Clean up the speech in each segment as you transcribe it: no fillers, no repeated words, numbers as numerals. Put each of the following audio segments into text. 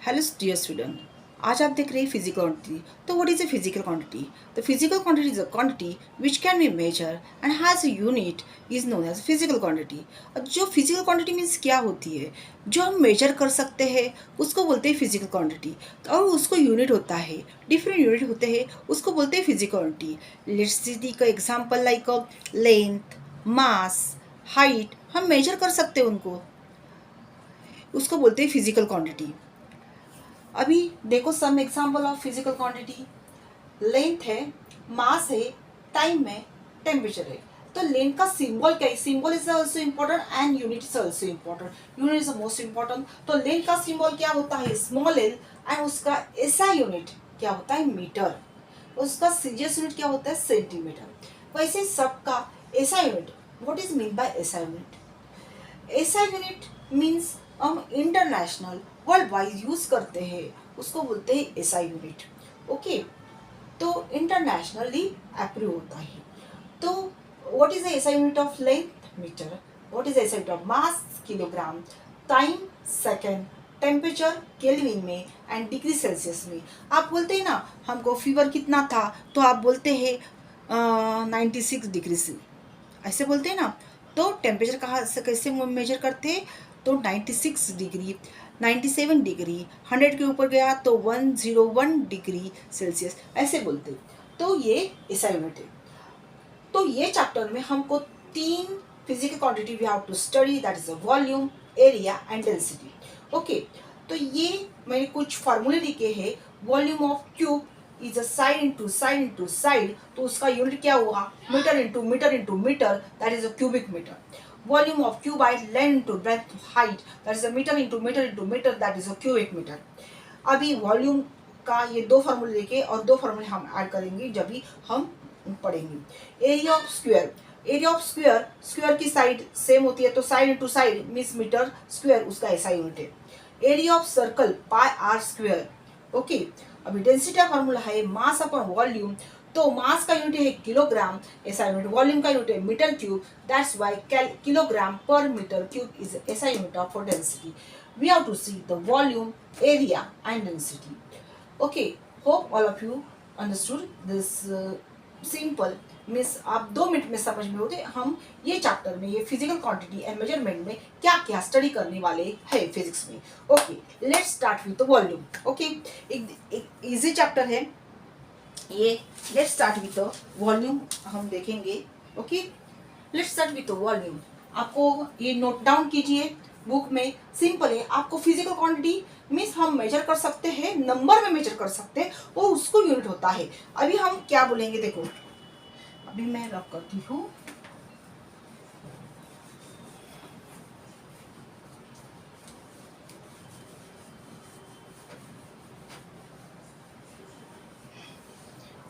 Hello dear student, आज आप देख रहे हैं फिजिकल क्वांटिटी। तो what is a physical quantity? The physical quantity is a quantity which can be measure and has a unit is known as physical quantity. जो physical quantity means क्या होती है? जो हम मेजर कर सकते हैं उसको बोलते हैं फिजिकल क्वांटिटी, और उसको यूनिट होता है, डिफरेंट यूनिट होते हैं, उसको बोलते हैं फिजिकल क्वांटिटी। लेट्स सी का एग्जाम्पल लाइक लेंथ, मास, हाइट, हम मेजर कर सकते हैं उनको, उसको बोलते हैं फिजिकल क्वांटिटी। अभी देखो some example of physical quantity. Length है, मास है, टाइम है, टेम्परेचर है। तो लेंथ का सिंबल क्या है? Symbol is also important and unit is also important. Unit is the most important. तो लेंथ का सिंबल क्या होता है? Small L. एंड उसका ऐसा यूनिट क्या होता है? मीटर। उसका सीरियस यूनिट क्या होता है? सेंटीमीटर। वैसे सबका SI unit, what is mean by SI unit? SI unit means हम इंटरनेशनल वर्ल्ड वाइड यूज करते हैं, उसको बोलते हैं ऐसा यूनिट। ओके, तो इंटरनेशनली अप्रूव होता है। तो what is the SI unit of length? Metre. What is the SI unit of mass? Kilogram. Time second. Temperature kelvin में एंड डिग्री सेल्सियस में। आप बोलते हैं ना हमको फीवर कितना था, तो आप बोलते हैं 96 डिग्री से, ऐसे बोलते हैं ना। तो टेम्परेचर कहाँ से कैसे मेजर करते हैं? तो 96 डिग्री, 97 डिग्री, 100 के ऊपर गया तो 101 डिग्री सेल्सियस, ऐसे बोलते हैं। तो ये ऐसा यूनिट है। तो ये चैप्टर में हमको तीन physical quantity we have to study, that is volume, area and density. Okay, तो ये मैंने कुछ फार्मूले लिखे हैं। Volume of cube is a side into side into side, तो उसका यूनिट क्या हुआ? Metre into metre into metre, that is a cubic metre. Volume of cuboid, length into breadth height, that is a metre into metre, that is a cubic metre. अभी volume का ये दो फार्मूले लेके और दो फार्मूले हम ऐड करेंगे जब भी हम पढ़ेंगे। Area of square, area of square, square की साइड सेम होती है, तो side into side means metre square, उसका ऐसा यूनिट है। Area of circle pi r square. Okay, अभी डेंसिटी का फार्मूला है मास अपॉन वॉल्यूम। तो मास का यूनिट है किलोग्राम, ऐसा यूनिट। वॉल्यूम का यूनिट है metre cube, that's why kilogram per metre cube is SI unit of for density. We have to see the volume, area and density. Okay, hope all of you understood this simple miss आप 2 minute में समझ में होते। हम ये chapter में, ये physical quantity and measurement में क्या क्या स्टडी करने वाले हैं फिजिक्स में। Okay, let's start with the volume. Okay, एक इजी चैप्टर है ये। Let's start with the volume, हम देखेंगे। Okay, let's start with the volume. आपको ये नोट डाउन कीजिए बुक में। सिंपल है, आपको फिजिकल क्वांटिटी मीन्स हम मेजर कर सकते हैं, नंबर में मेजर कर सकते हैं, वो उसको यूनिट होता है। अभी हम क्या बोलेंगे देखो, अभी मैं रख करती हूँ।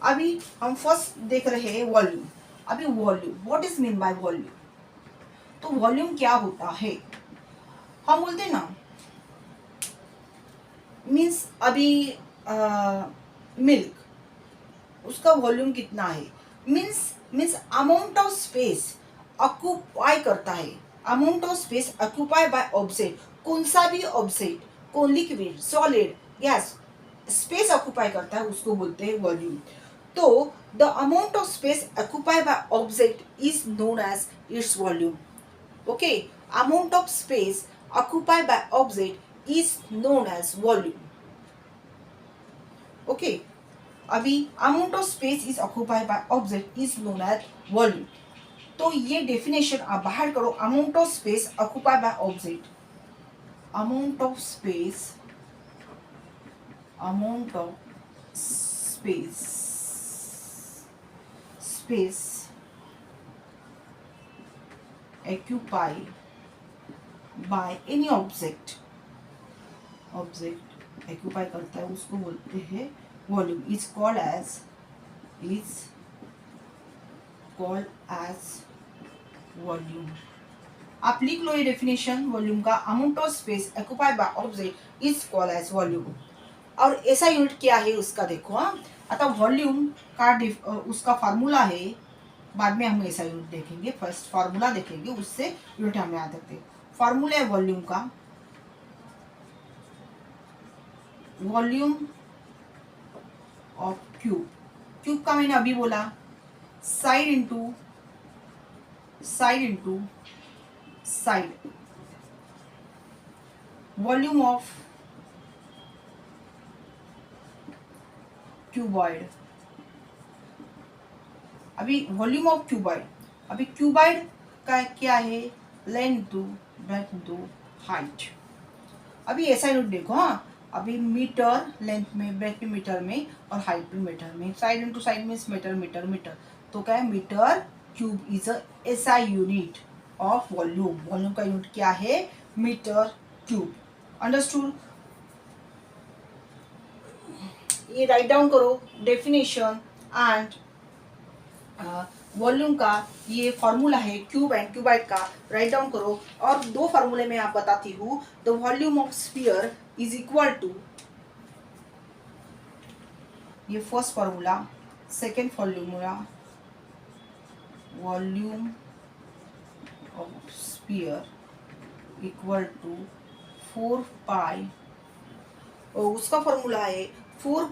अभी हम फर्स्ट देख रहे हैं वॉल्यूम। अभी volume, what is mean by volume? तो वॉल्यूम क्या होता है? हम बोलते हैं ना, मीन्स अभी मिल्क, उसका वॉल्यूम कितना है? Means means amount of space occupy करता है। Amount of space occupy by object, कौन सा भी ऑब्जेक्ट, कौन liquid, solid, gas, space occupy करता है, उसको बोलते हैं वॉल्यूम। तो the amount of space occupy by object is known as its volume. Okay, amount of space occupy by object is known as volume. Okay, अभी amount of space is occupied by object is known as volume. तो ये definition आप बाहर करो। Amount of space occupied by object, amount of space, amount of space, space occupied by any object, object occupy करता है उसको बोलते हैं volume. Is called as volume. आप लिख लो ये डेफिनेशन वॉल्यूम का। Amount of space occupied by object is called as volume. और ऐसा यूनिट क्या है उसका देखो। हाँ, अतः वॉल्यूम का उसका फार्मूला है, बाद में हम ऐसा यूनिट देखेंगे, फर्स्ट फार्मूला देखेंगे, उससे यूनिट हम याद रखते हैं। फार्मूला है वॉल्यूम का, वॉल्यूम ऑफ क्यूब, क्यूब का मैंने अभी बोला side into side, volume of cuboid, अभी वॉल्यूम ऑफ क्यूबॉइड, अभी क्यूबॉइड का क्या है, length to breadth to height. अभी ऐसा यूनिट देखो, हाँ अभी मीटर लेंथ में, ब्रेथ पे मीटर में और हाइट पे मीटर में, side into side means metre metre metre, तो क्या है metre cube is a SI unit of volume, volume का यूनिट क्या है, मीटर क्यूब। अंडरस्टूड? ये राइट डाउन करो डेफिनेशन एंड वॉल्यूम का ये फॉर्मूला है क्यूब एंड क्यूबाइड का, राइट डाउन करो। और दो फार्मूले में आप बताती हूँ, the volume of sphere is equal to, ये first formula, second formula, volume of sphere equal to 4 pi, और उसका फॉर्मूला है 4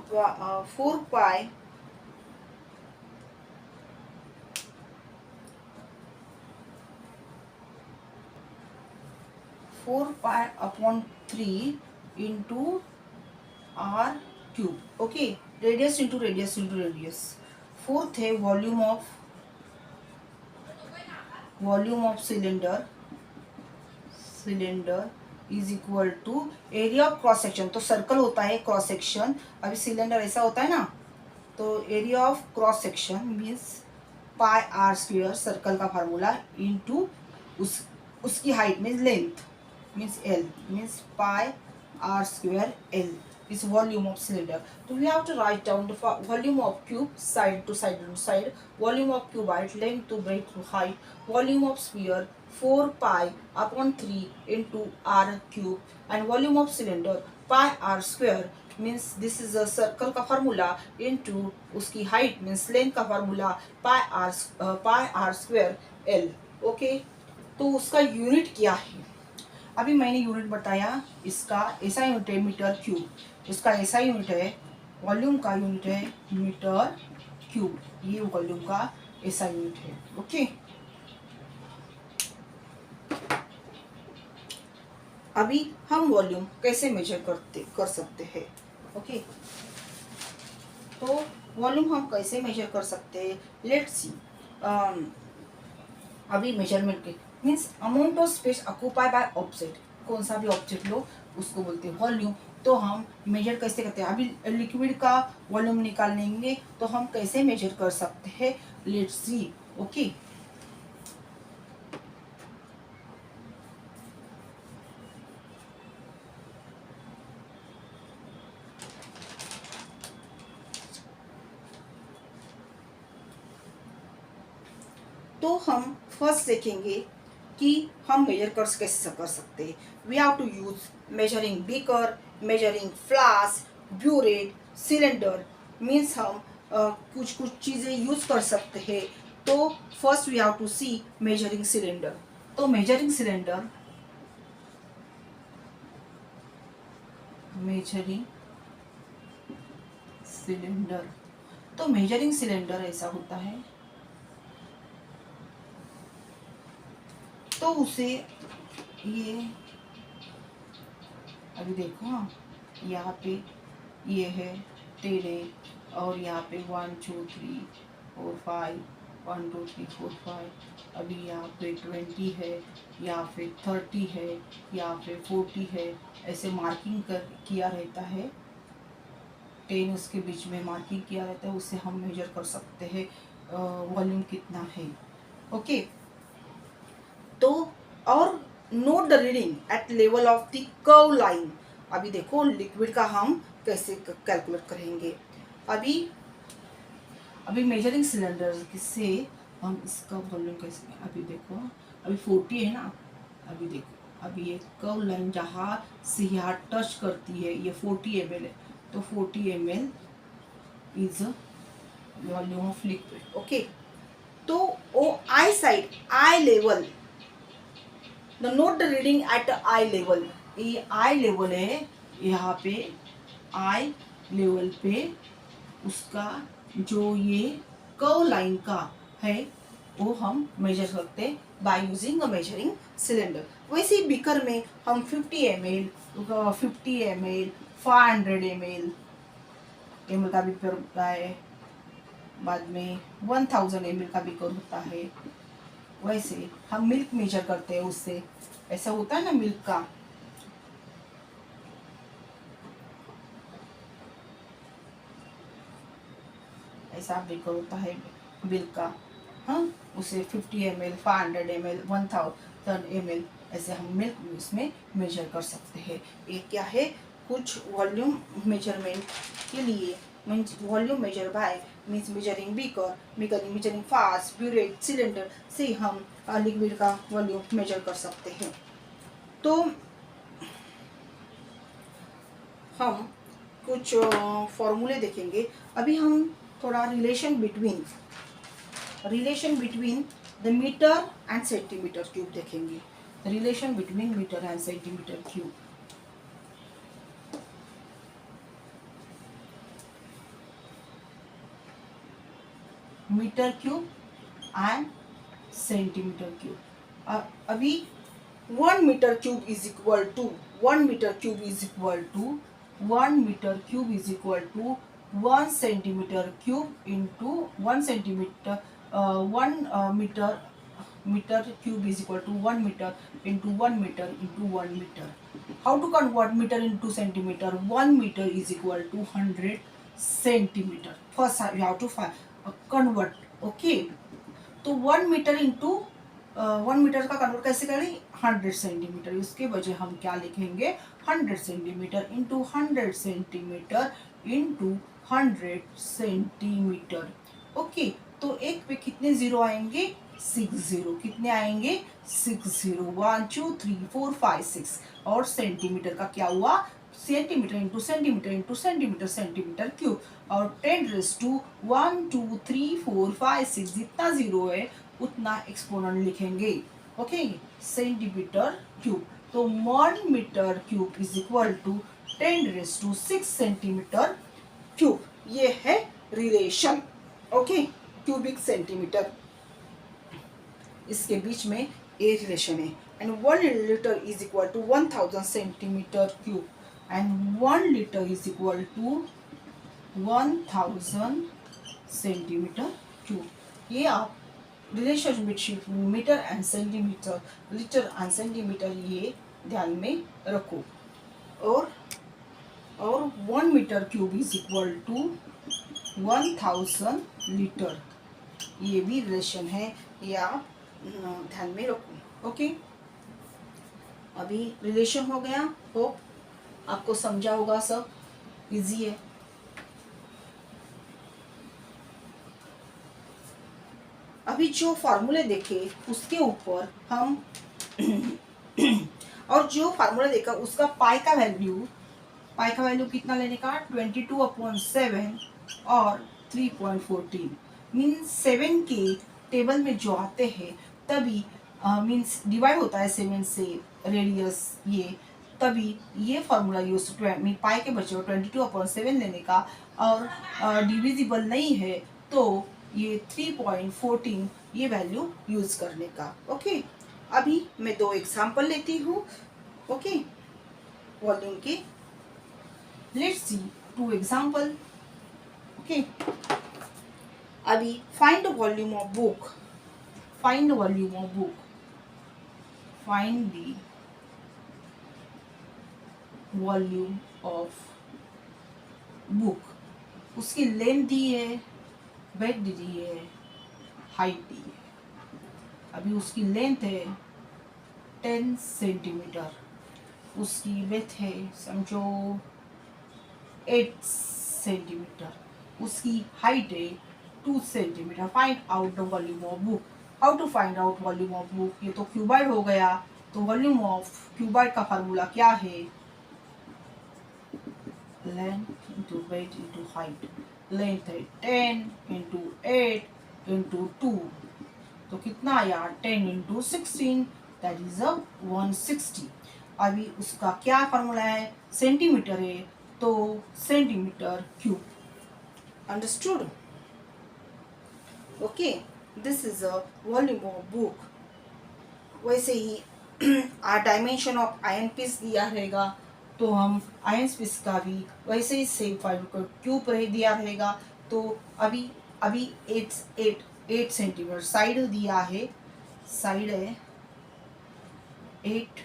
pi upon 3 into R cube. Okay, radius into radius into radius. Fourth है volume of cylinder is equal to area of cross section, तो circle होता है cross section, अभी cylinder ऐसा होता है ना, तो area of cross section means pi r square, circle का फार्मूला, इनटू उसकी height means length means L, means pi r square L is volume of cylinder. So we have to write down the volume of cube, side to side, volume of cuboid, length to breadth to height, volume of sphere 4 pi upon 3 into r cube, and volume of cylinder pi r square, means this is a circle का formula, into उसकी height means length का formula pi r square l. okay, तो उसका unit क्या है, अभी मैंने unit बताया, इसका ऐसा यूनिट है मीटर क्यूब, इसका ऐसा यूनिट है, वॉल्यूम का यूनिट है मीटर क्यूब, ये वॉल्यूम का ऐसा यूनिट है। ओके, अभी हम वॉल्यूम कैसे मेजर कर सकते हैं। ओके, तो वॉल्यूम हम कैसे मेजर कर सकते हैं, लेट्स सी। अभी मेजरमेंट के means amount of space occupy by object, कौन सा भी ऑब्जेक्ट लो उसको बोलते हैं वॉल्यूम। तो हम मेजर कैसे करते हैं, अभी लिक्विड का वॉल्यूम निकालेंगे तो हम कैसे मेजर कर सकते हैं, लेट्स सी। ओके, तो हम फर्स्ट देखेंगे कि हम मेजर कैसे कर सकते हैं। We have to use measuring beaker, measuring flask, burette, cylinder, means हम कुछ चीज़ें यूज कर सकते हैं। तो first we have to see measuring cylinder. तो मेजरिंग सिलेंडर, तो मेजरिंग सिलेंडर ऐसा होता है, तो उसे ये अभी देखो, हाँ यहाँ पे ये है 10 और यहाँ पे 1 2 3 4 5 1 2 3 4 5, अभी यहाँ पे 20 है, यहाँ पे 30 है, यहाँ पे 40 है, ऐसे मार्किंग किया रहता है, 10 उसके बीच में मार्किंग किया रहता है, उससे हम मेजर कर सकते हैं वॉल्यूम कितना है। ओके, तो और note the reading at level of the curve line. अभी देखो लिक्विड का हम कैसे कैलकुलेट करेंगे। अभी मेजरिंग सिलेंडर से हम इसका वॉल्यूम कैसे, अभी देखो अभी 40 है ना, अभी देखो अभी ये कर्व लाइन जहाँ से यहाँ टच करती है ये 40 ml है, तो 40 ml is volume of liquid. Okay, तो ओ eye side, eye level, the note the reading at eye level, ये आई लेवल है यहाँ पे आई लेवल पे उसका जो ये कर्व लाइन का है वो हम मेजर करते हैं by using a measuring cylinder. वैसे ही बीकर में हम 50 ml, 50 ml, 500 ml का बीकर होता है, बाद में 1000 ml का बीकर होता है। वैसे हम मिल्क मेजर करते हैं उससे, ऐसा होता है ना मिल्क का, ऐसा बीकर होता है मिल्क का। हाँ, उसे 50 ml, 500 ml, 1000 ml ऐसे हम मिल्क उसमें मेजर कर सकते हैं। ये क्या है, कुछ वॉल्यूम मेजरमेंट के लिए, means volume measure by means measuring beaker, measuring fast burette cylinder से हम लिक्विड का वॉल्यूम मेजर कर सकते हैं। तो हम कुछ फॉर्मूले देखेंगे। अभी हम थोड़ा relation between the metre and centimetre cube देखेंगे। Relation between metre and centimetre cube. Metre cube and centimetre cube. अभी 1 metre cube is equal to 1 metre cube is equal to 1 metre cube is equal to 1 centimetre cube into 1 centimetre 1 meter cube is equal to 1 meter into 1 meter into 1 meter. How to convert meter into centimeter? 1 meter is equal to 100 centimeter. First you have to convert. Okay, तो 1 metre into 1 metre का convert कैसे करें? 100 centimetre. इसके बजाय हम क्या लिखेंगे? 100 centimetre into 100 centimetre into 100 centimetre. Okay, तो एक पे कितने जीरो आएंगे? 6 जीरो। कितने आएंगे? 6 जीरो। 1 2 3 4 5 6। और सेंटीमीटर का क्या हुआ? Centimetre into centimetre into centimetre centimetre cube. और 10 रेज़ टू 1 2 3 4 5 6 जितना जीरो है उतना एक्सपोनेंट लिखेंगे। Okay, centimetre cube. तो 1 metre cube is equal to 10 raise to 6 centimetre cube. ये है रिलेशन। ओके, क्यूबिक सेंटीमीटर, इसके बीच में ए रिलेशन है। And 1 litre is equal to 1000 centimetre cube and 1 litre is equal to 1000 centimetre cube. ये आप relation between metre and centimetre, litre and centimetre ये ध्यान में रखो। और 1 metre cube is equal to 1000 litre, ये भी रिलेशन है, ये आप ध्यान में रखो। ओके, अभी रिलेशन हो गया, होप आपको समझा होगा, सब इजी है। अभी जो फॉर्मूले देखे उसके ऊपर हम और जो फार्मूला देखा उसका पाई का वैल्यू कितना लेने का? 22/7 और 3.14 मीन्स 7 के टेबल में जो आते हैं तभी मीन्स डिवाइड होता है 7 से रेडियस ये, तभी ये फार्मूला यूज पाई के बच्चे 22/7 लेने का, और डिविजिबल नहीं है तो ये 3.14 ये वैल्यू यूज करने का। ओके, अभी मैं 2 एग्जाम्पल लेती हूँ। ओके, वॉल्यूम के, लेट्स सी 2 एग्जाम्पल। ओके, अभी find the volume of book, find the volume of book, find the volume of book. उसकी लेंथ दी है, ब्रेथ दी है, हाइट दी है। अभी उसकी लेंथ है 10 सेंटीमीटर, उसकी ब्रेथ है समझो 8 सेंटीमीटर, उसकी हाइट है 2 centimetre. Find out the volume of book. How to find out volume of book? ये तो क्यूबाइड हो गया, तो वॉल्यूम ऑफ क्यूबाइड का फार्मूला क्या है? Length into breadth into height. Length है 10 इंटू 8 इंटू 2, तो कितना आया? 10 इंटू 16, दैट इज 160। अभी उसका क्या फार्मूला है? सेंटीमीटर है तो centimetre cube. Understood? Okay, this is a volume of book. वैसे ही डायमेंशन ऑफ आयन पीस दिया रहेगा, तो हम आयन पीस का भी वैसे ही सेम फाइव का क्यूब रह दिया रहेगा. तो अभी अभी 8 सेंटीमीटर साइड दिया है, साइड है 8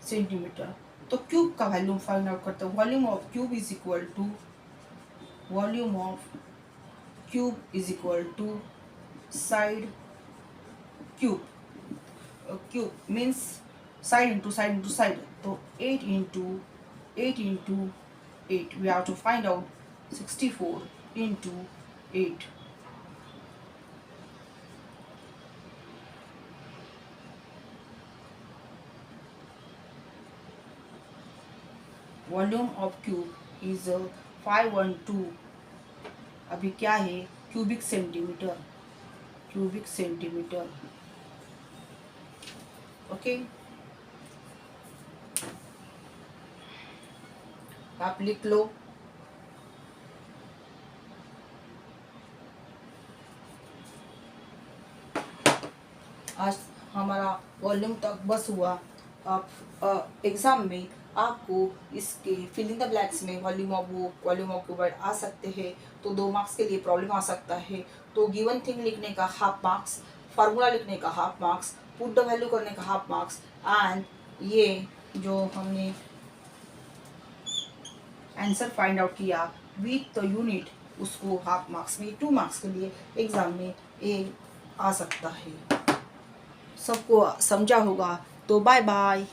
सेंटीमीटर. तो क्यूब का वॉल्यूम फाइंड आउट करते हैं. Volume of cube is equal to side cube. Cube means side into side. तो 8 into 8 we have to find out 64 into 8. Volume of cube is 512. अभी क्या है, क्यूबिक सेंटीमीटर. ओके, आप लिख लो. आज हमारा वॉल्यूम तक बस हुआ. आप एग्ज़ाम में आपको इसके फिल इन द ब्लैंक्स में volume of book, volume of cuboid आ सकते हैं. तो 2 मार्क्स के लिए प्रॉब्लम आ सकता है. तो गिवन थिंग लिखने का हाफ मार्क्स, फार्मूला लिखने का half marks, put the value करने का हाफ मार्क्स, एंड ये जो हमने आंसर फाइंड आउट किया विथ द यूनिट, उसको हाफ मार्क्स में 2 मार्क्स के लिए एग्ज़ाम में ये आ सकता है. सबको समझा होगा. तो बाय बाय.